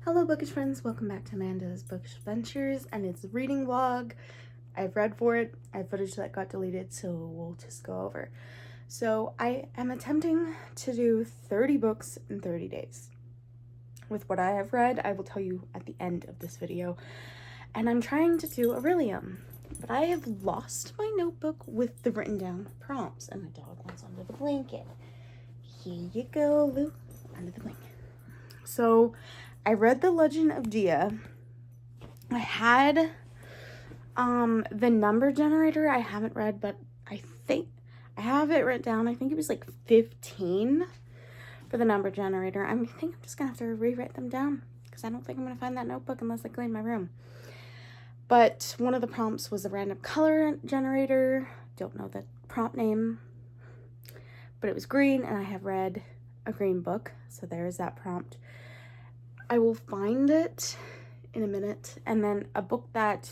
Hello bookish friends, welcome back to Amanda's Bookish Adventures and its reading vlog. I've read for it. I have footage that got deleted, so we'll just go over. So I am attempting to do 30 books in 30 days. With what I have read, I will tell you at the end of this video. And I'm trying to do orilium, but I have lost my notebook with the written down prompts and my dog wants under the blanket. Here you go, Lou, under the blanket. So I read The Legend of Dia. I had the number generator I haven't read, but I think I have it written down. I think it was like 15 for the number generator. I think I'm just gonna have to rewrite them down because I don't think I'm gonna find that notebook unless I clean my room. But one of the prompts was a random color generator. Don't know the prompt name, but it was green, and I have read a green book, so there's that prompt. I will find it in a minute. And then a book that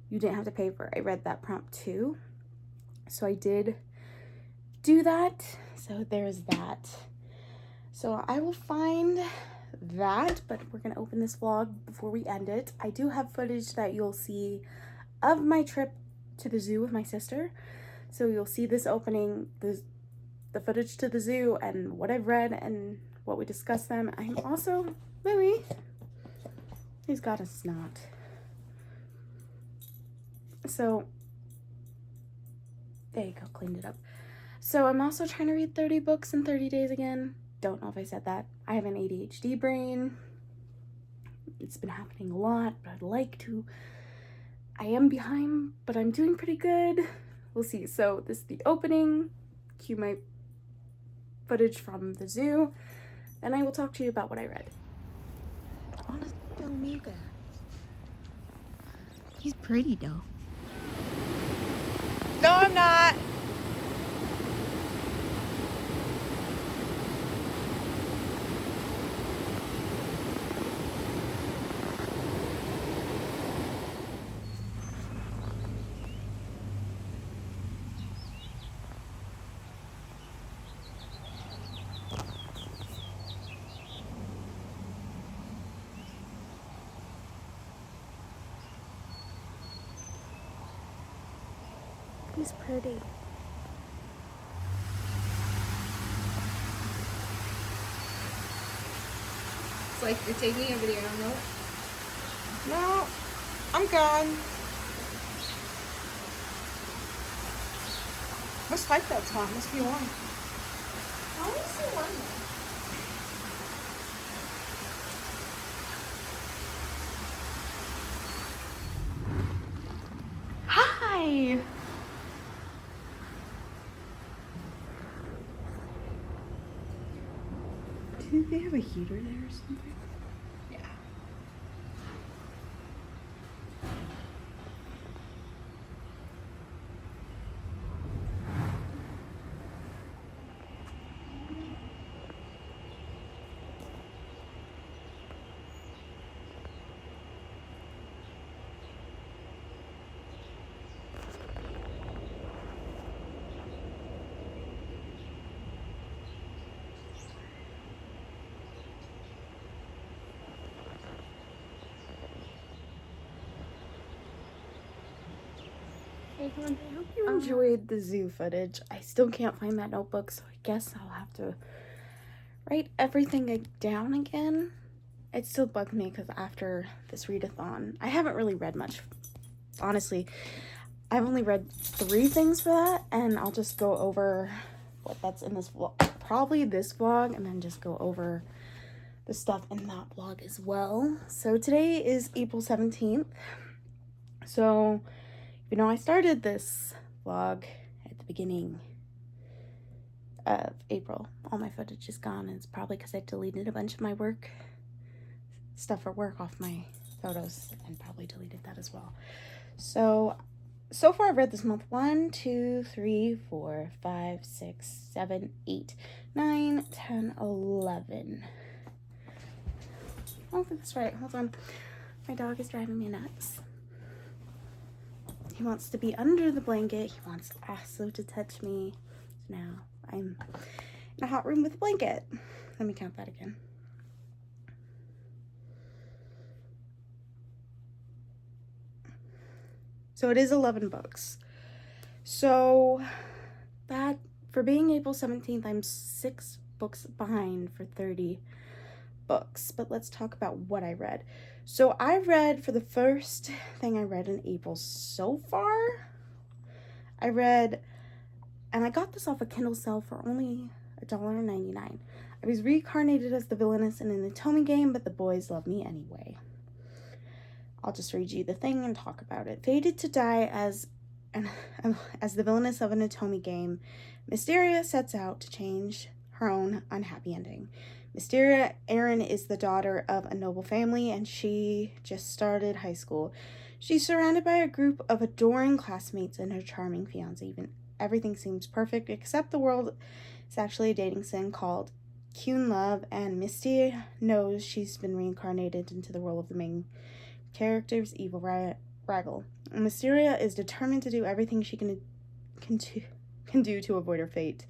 you didn't have to pay for, I read that prompt too, so I did do that. So there's that. So I will find that, but we're gonna open this vlog before we end it. I do have footage that you'll see of my trip to the zoo with my sister, so you'll see this opening, the footage to the zoo and what I've read and what we discussed them. I'm also Louie, he's got a snot. So there you go, cleaned it up. So I'm also trying to read 30 books in 30 days again. Don't know if I said that. I have an ADHD brain. It's been happening a lot, but I'd like to. I am behind, but I'm doing pretty good. We'll see. So this is the opening. Cue my footage from the zoo, and I will talk to you about what I read. He's pretty though. No, I'm not. He's pretty. It's like you're taking a video, no? No, I'm gone. Must like that spot. Must be warm. I only see one though. Hi! Do they have a heater there or something? Yeah. I hope you enjoyed the zoo footage. I still can't find that notebook, so I guess I'll have to write everything down again. It still bugged me because after this readathon, I haven't really read much. Honestly, I've only read 3 things for that, and I'll just go over what that's in this vlog, probably this vlog, and then just go over the stuff in that vlog as well. So today is April 17th. So you know, I started this vlog at the beginning of April. All my footage is gone, and it's probably because I deleted a bunch of my stuff for work off my photos, and probably deleted that as well. So far I've read this month 1, 2, 3, 4, 5, 6, 7, 8, 9, 10, 11. I don't think that's right. Hold on. My dog is driving me nuts. He wants to be under the blanket. He wants also to touch me. So now I'm in a hot room with a blanket. Let me count that again. So it is 11 books. So that, for being April 17th, I'm 6 books behind for 30 books. But let's talk about what I read. So I read, for the first thing I read in April so far, I read, and I got this off a Kindle sale for only $1.99. I was reincarnated as the villainess in an Atomi game, but the boys love me anyway. I'll just read you the thing and talk about it. Fated to die as the villainess of an Atomi game, Mysteria sets out to change her own unhappy ending. Mysteria Erin is the daughter of a noble family, and she just started high school. She's surrounded by a group of adoring classmates and her charming fiancé. Even everything seems perfect, except the world is actually a dating sim called Cune Love, and Misty knows she's been reincarnated into the role of the main character's evil rival. Mysteria is determined to do everything she can do to avoid her fate.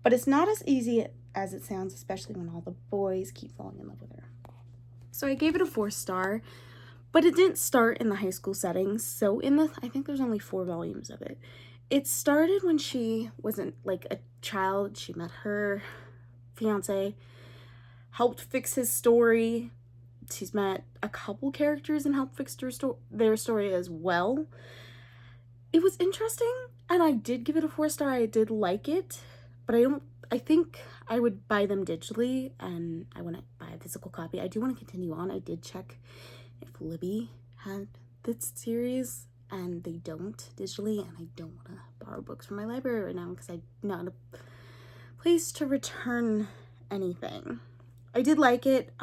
But it's not as easy as it sounds, especially when all the boys keep falling in love with her. So I gave it a 4-star, but it didn't start in the high school settings. So I think there's only 4 volumes of it. It started when she wasn't like a child. She met her fiance, helped fix his story. She's met a couple characters and helped fix their story as well. It was interesting, and I did give it a 4-star. I did like it, but I think I would buy them digitally, and I wouldn't buy a physical copy. I do want to continue on. I did check if Libby had this series, and they don't digitally, and I don't want to borrow books from my library right now because I'm not in a place to return anything. I did like it.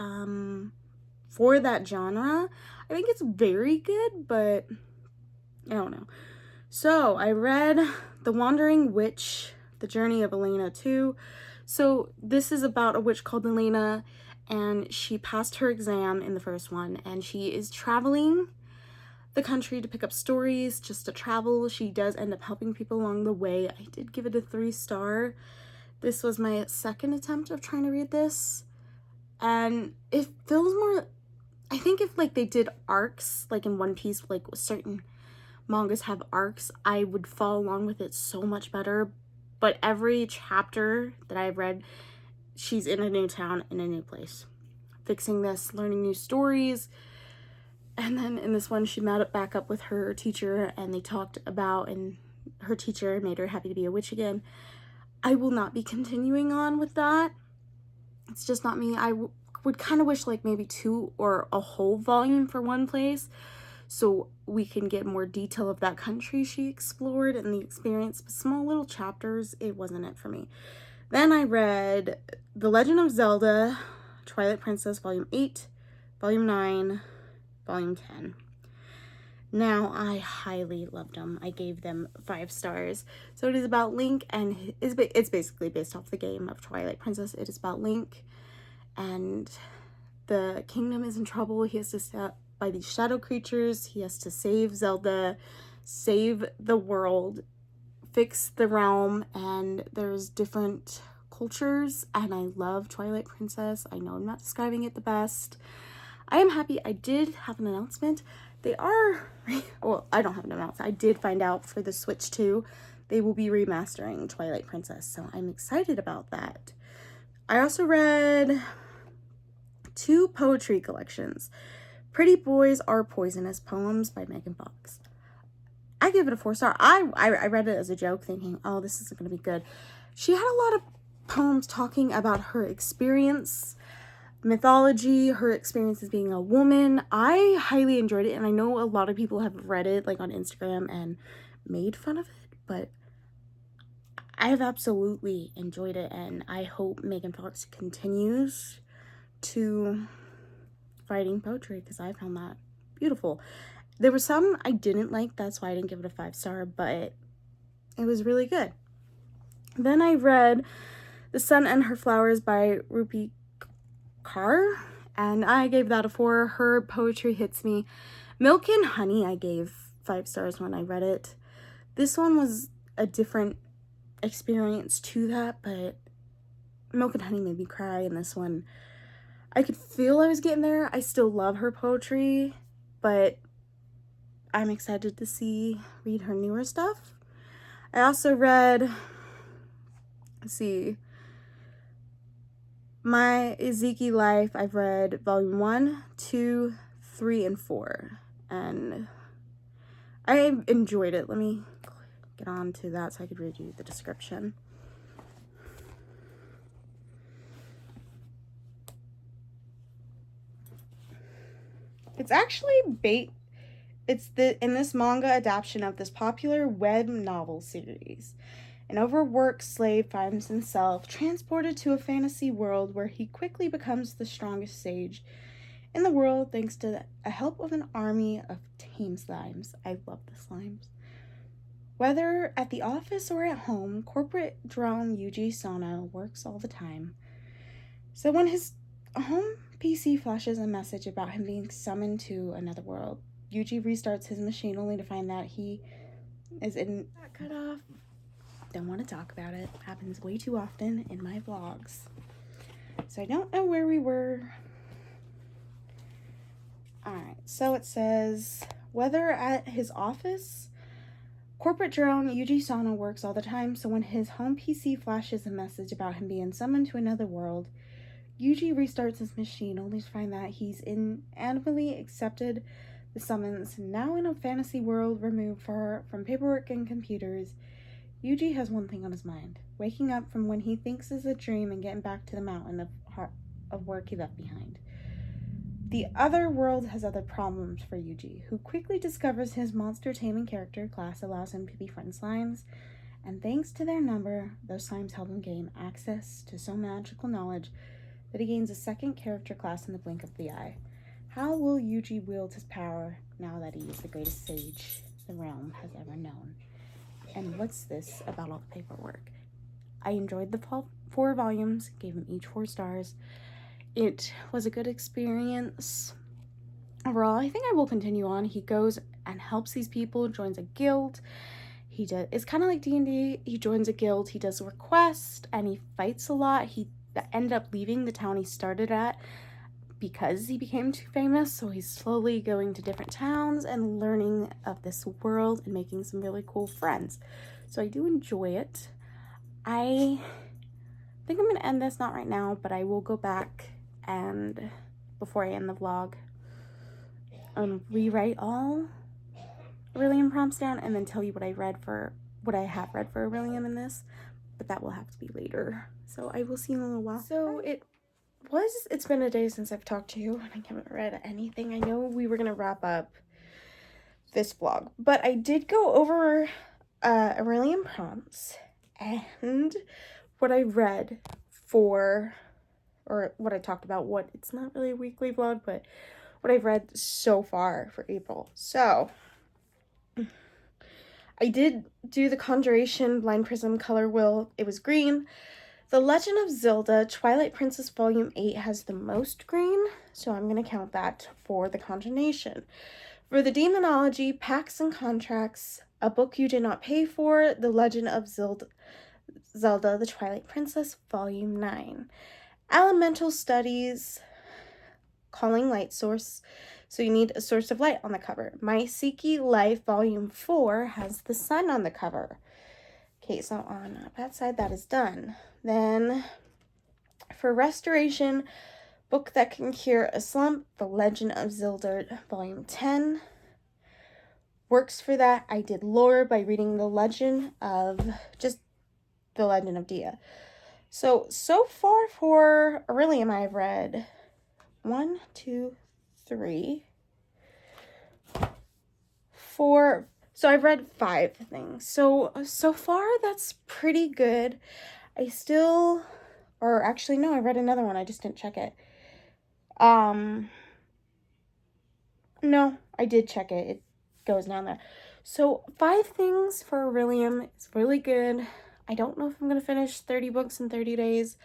For that genre, I think it's very good, but I don't know. So I read The Wandering Witch, The Journey of Elena 2. So this is about a witch called Elena, and she passed her exam in the first one, and she is traveling the country to pick up stories, just to travel. She does end up helping people along the way. I did give it a 3-star. This was my second attempt of trying to read this, and it feels more, I think if like they did arcs, like in One Piece, like certain mangas have arcs, I would follow along with it so much better. But every chapter that I've read, she's in a new town, in a new place, fixing this, learning new stories. And then in this one, she met back up with her teacher, and they talked about, and her teacher made her happy to be a witch again. I will not be continuing on with that. It's just not me. I would kind of wish like maybe 2 or a whole volume for one place, so we can get more detail of that country she explored and the experience. But small little chapters, it wasn't it for me. Then I read The Legend of Zelda, Twilight Princess, Volume 8, Volume 9, Volume 10. Now, I highly loved them. I gave them 5 stars. So it is about Link, and it's basically based off the game of Twilight Princess. It is about Link, and the kingdom is in trouble. He has to step by these shadow creatures. He has to save Zelda, save the world, fix the realm, and there's different cultures, and I love Twilight Princess. I know I'm not describing it the best. I am happy. I did have an announcement. They are, well, I don't have an announcement. I did find out for the Switch 2, they will be remastering Twilight Princess, so I'm excited about that. I also read 2 poetry collections. Pretty Boys Are Poisonous Poems by Megan Fox. I give it a 4-star. I read it as a joke thinking, oh, this isn't going to be good. She had a lot of poems talking about her experience, mythology, her experience as being a woman. I highly enjoyed it, and I know a lot of people have read it like on Instagram and made fun of it, but I have absolutely enjoyed it, and I hope Megan Fox continues to writing poetry because I found that beautiful. There were some I didn't like, that's why I didn't give it a 5-star, but it was really good. Then I read The Sun and Her Flowers by Rupi Kaur, and I gave that a 4. Her poetry hits me. Milk and Honey, I gave 5 stars when I read it. This one was a different experience to that, but Milk and Honey made me cry, and this one, I could feel I was getting there. I still love her poetry, but I'm excited to read her newer stuff. I also read, let's see, My Ezeki Life. I've read volume 1, 2, 3, and 4, and I enjoyed it. Let me get on to that so I could read you the description. It's actually in this manga adaptation of this popular web novel series. An overworked slave finds himself transported to a fantasy world where he quickly becomes the strongest sage in the world thanks to the help of an army of tame slimes. I love the slimes. Whether at the office or at home, corporate drone Yuji Sano works all the time. So when his home PC flashes a message about him being summoned to another world, Yuji restarts his machine only to find that he is in cut off. Don't want to talk about it. Happens way too often in my vlogs. So I don't know where we were. Alright, so it says, whether at his office, corporate drone Yuji Sano works all the time, so when his home PC flashes a message about him being summoned to another world, Yuji restarts his machine only to find that he's inadvertently accepted the summons. Now in a fantasy world removed from paperwork and computers, Yuji has one thing on his mind: waking up from when he thinks is a dream and getting back to the mountain of work he left behind. The other world has other problems for Yuji, who quickly discovers his monster taming character class allows him to befriend slimes, and thanks to their number, those slimes help him gain access to so magical knowledge that he gains a second character class in the blink of the eye. How will Yuji wield his power now that he is the greatest sage the realm has ever known? And what's this about all the paperwork? I enjoyed the 4 volumes, gave them each 4 stars. It was a good experience. Overall, I think I will continue on. He goes and helps these people, joins a guild. It's kind of like D&D. He joins a guild, he does a request, and he fights a lot. He ended up leaving the town he started at because he became too famous, so he's slowly going to different towns and learning of this world and making some really cool friends. So I do enjoy it. I think I'm going to end this, not right now, but I will go back and, before I end the vlog, rewrite all Orilium prompts down and then tell you what I have read for Orilium in this, but that will have to be later. So I will see you in a little while. So it's been a day since I've talked to you and I haven't read anything. I know we were going to wrap up this vlog, but I did go over Orilium prompts and what I read or what I talked about. It's not really a weekly vlog, but what I've read so far for April. So I did do the Conjuration Blind Prism color wheel. It was green. The Legend of Zelda Twilight Princess Volume 8 has the most green, so I'm going to count that for the Conjuration. For the Demonology, Pacts and Contracts, A Book You Did Not Pay For, The Legend of Zelda the Twilight Princess Volume 9. Elemental Studies, Calling Light Source, so you need a source of light on the cover. My Seiki Life Volume 4 has the sun on the cover. Okay, so on that side, that is done. Then, for Restoration, Book That Can Cure a Slump, The Legend of Zelda Volume 10. Works for that. I did lore by reading The Legend of Dia. So far for Orilium, I've read 1, 2, 3, 4. So I've read 5 things. So far that's pretty good. I read another one. I just didn't check it. No, I did check it. It goes down there. So 5 things for Orilium. It's really good. I don't know if I'm going to finish 30 books in 30 days.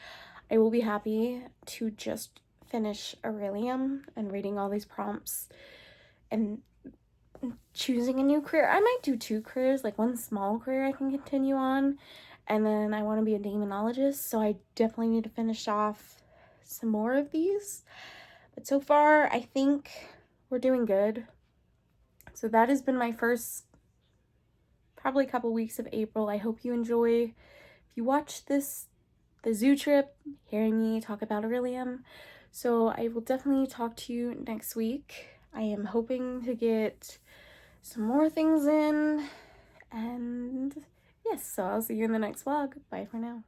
I will be happy to just finish Orilium and reading all these prompts and choosing a new career. I might do 2 careers, like one small career I can continue on, and then I want to be a demonologist, so I definitely need to finish off some more of these. But so far, I think we're doing good. So that has been my first probably couple weeks of April. I hope you enjoy. If you watch this, the zoo trip, hearing me talk about orilium. So I will definitely talk to you next week. I am hoping to get some more things in, and yes, so I'll see you in the next vlog. Bye for now.